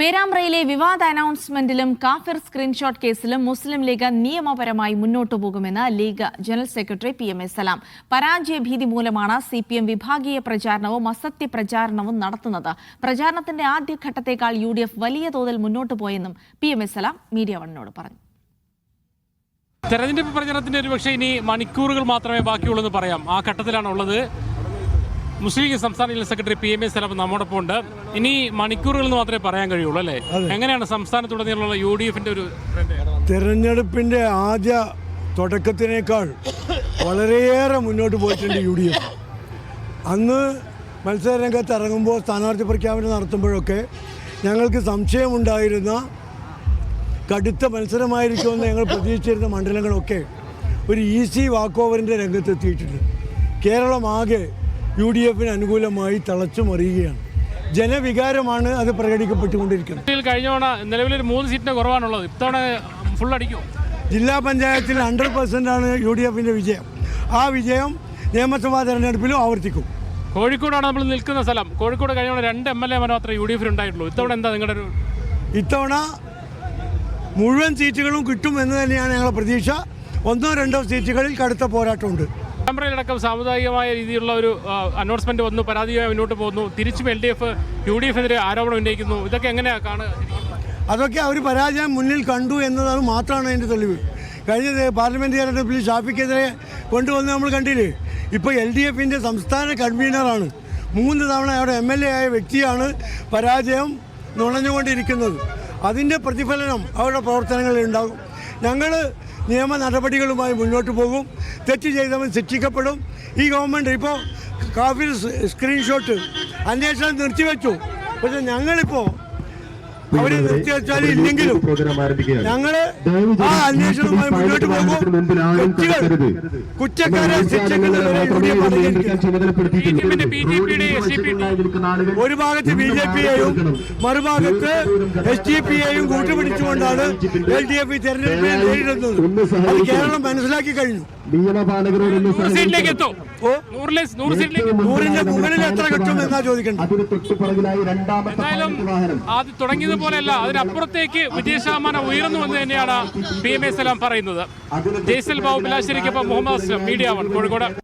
പേരാമ്പ്രയിലെ വിവാദ അനൗൺസ്മെന്റിലും കാഫിർ സ്ക്രീൻഷോട്ട് കേസിലും മുസ്ലിം ലീഗ് നിയമപരമായി മുന്നോട്ടു പോകുമെന്ന് league general secretary PM A Salam. പരാജയഭീതി മൂലമാണ് CPM വിഭാഗീയ പ്രചാരണവും അസത്യ പ്രചാരണവും നടത്തുന്നത്. പ്രചാരണത്തിന്റെ ആദ്യഘട്ടത്തേക്കാൾ UDF വലിയ തോതിൽ മുന്നോട്ടു പോയെന്നും PM A Salam മീഡിയ വണ്ണിനോട് പറഞ്ഞു. തെരഞ്ഞെടുപ്പ് പ്രചരണത്തിന്റെ ഒരുപക്ഷെ ഇനി മണിക്കൂറുകൾ മാത്രമേ ബാക്കിയുള്ളൂ എന്ന് പറയാം. ആ ഘട്ടത്തിലാണുള്ളത്. മുസ്ലിം ലീഗ് സംസ്ഥാന general secretary PM A Salam നമ്മോടൊപ്പം ഉണ്ട്. ഇനി മണിക്കൂറുകൾ എന്ന് മാത്രമേ പറയാൻ കഴിയുള്ളൂ അല്ലേ? എങ്ങനെയാണ് സംസ്ഥാനത്തുടനീളമുള്ള UDFന്റെ ഒരു തെരഞ്ഞെടുപ്പിന്റെ ആദ്യ തുടക്കത്തിനേക്കാൾ വളരെയേറെ മുന്നോട്ട് പോയിട്ടുണ്ട് UDF. അന്ന് മത്സരരംഗത്ത് ഇറങ്ങുമ്പോൾ സ്ഥാനാർത്ഥി പ്രഖ്യാപനം നടത്തുമ്പോഴൊക്കെ ഞങ്ങൾക്ക് സംശയമുണ്ടായിരുന്ന കടുത്ത മത്സരമായിരിക്കുമെന്ന് ഞങ്ങൾ പ്രതീക്ഷിച്ചിരുന്ന മണ്ഡലങ്ങളൊക്കെ ഒരു ഈസി വാക്ക് ഓവറിൻ്റെ രംഗത്തെത്തിയിട്ടുണ്ട്. കേരളമാകെ UDFന് അനുകൂലമായി തളച്ചു മറിയുകയാണ്. ജനവികാരമാണ് അത് പ്രകടിക്കപ്പെട്ടുകൊണ്ടിരിക്കുന്നത്. കഴിഞ്ഞ തവണ നിലവിലൊരു 3 സീറ്റിന് കുറവാണുള്ളത്. ഇത്തവണ ഫുൾ അടിക്കും. ജില്ലാ പഞ്ചായത്തിൽ 100% ആണ് UDFന്റെ വിജയം. ആ വിജയം നിയമസഭാ തെരഞ്ഞെടുപ്പിലും ആവർത്തിക്കും. കോഴിക്കോടാണ് നമ്മൾ നിൽക്കുന്ന സ്ഥലം. കോഴിക്കോട് കഴിഞ്ഞ 2 MLA മാത്രമേ UDFന് ഉണ്ടായിട്ടുള്ളൂ. ഇത്തവണ എന്താ നിങ്ങളുടെ ഒരു ഇത്തവണ മുഴുവൻ സീറ്റുകളും കിട്ടും എന്ന് തന്നെയാണ് ഞങ്ങളുടെ പ്രതീക്ഷ. 1-2 സീറ്റുകളിൽ കടുത്ത പോരാട്ടമുണ്ട്. പേരാമ്പ്രയിലടക്കം സാമുദായികമായ രീതിയിലുള്ള ഒരു അനൗൺസ്മെന്റ് വന്നു, പരാതിയുമായി മുന്നോട്ട് പോകുന്നു. തിരിച്ചും LDF UDF-എതിരെ ആരോപണം ഉന്നയിക്കുന്നു. ഇതൊക്കെ എങ്ങനെയാണ് കാണുക? അതൊക്കെ അവർ പരാജയം മുന്നിൽ കണ്ടു എന്നതാണ് മാത്രമാണ് അതിൻ്റെ തെളിവ്. കഴിഞ്ഞ പാർലമെൻറ്റ് തെരഞ്ഞെടുപ്പിൽ ഷാഫിക്കെതിരെ കൊണ്ടുവന്ന് നമ്മൾ കണ്ടില്ലേ. ഇപ്പോൾ LDFന്റെ സംസ്ഥാന കൺവീനറാണ്. 3 തവണ അവിടെ MLA ആയ വ്യക്തിയാണ് പരാജയം നുണഞ്ഞുകൊണ്ടിരിക്കുന്നത്. അതിൻ്റെ പ്രതിഫലനം അവരുടെ പ്രവർത്തനങ്ങളിൽ ഉണ്ടാകും. ഞങ്ങൾ നിയമ നടപടികളുമായി മുന്നോട്ട് പോകും. തെറ്റ് ചെയ്തവൻ ശിക്ഷിക്കപ്പെടും. ഈ ഗവൺമെൻറ് ഇപ്പോൾ കാഫിർ സ്ക്രീൻഷോട്ട് അന്വേഷണം നിർത്തിവെച്ചു. പക്ഷെ ഞങ്ങളിപ്പോൾ അവരെ നിർത്തിവെച്ചാൽ ഇല്ലെങ്കിലും ഞങ്ങൾ ആ അന്വേഷണവുമായി മുന്നോട്ട് പോകും. കുറ്റക്കാരെ ശിക്ഷിക്കുന്നതിന് ഒരു ഭാഗത്ത് BJP-യെയും മറുഭാഗത്ത് SDP-യെയും കൂട്ടുപിടിച്ചുകൊണ്ടാണ് LDF തെരഞ്ഞെടുപ്പിനെ നേരിടുന്നത്. അത് കേരളം മനസ്സിലാക്കി കഴിഞ്ഞു. നൂറിന്റെ മുകളിൽ എത്ര കിട്ടും എന്നാ ചോദിക്കേണ്ടത്. അത് തുടങ്ങിയതുപോലെയല്ല, അതിനപ്പുറത്തേക്ക് വിജയശതമാനം ഉയർന്നു എന്ന് തന്നെയാണ് PM A Salam പറയുന്നത്. ജയ്സൽ ബാബു പിലാശ്ശേരിക്കൊപ്പം മുഹമ്മദ് അസ്ലം, മീഡിയ 1 കോഴിക്കോട്.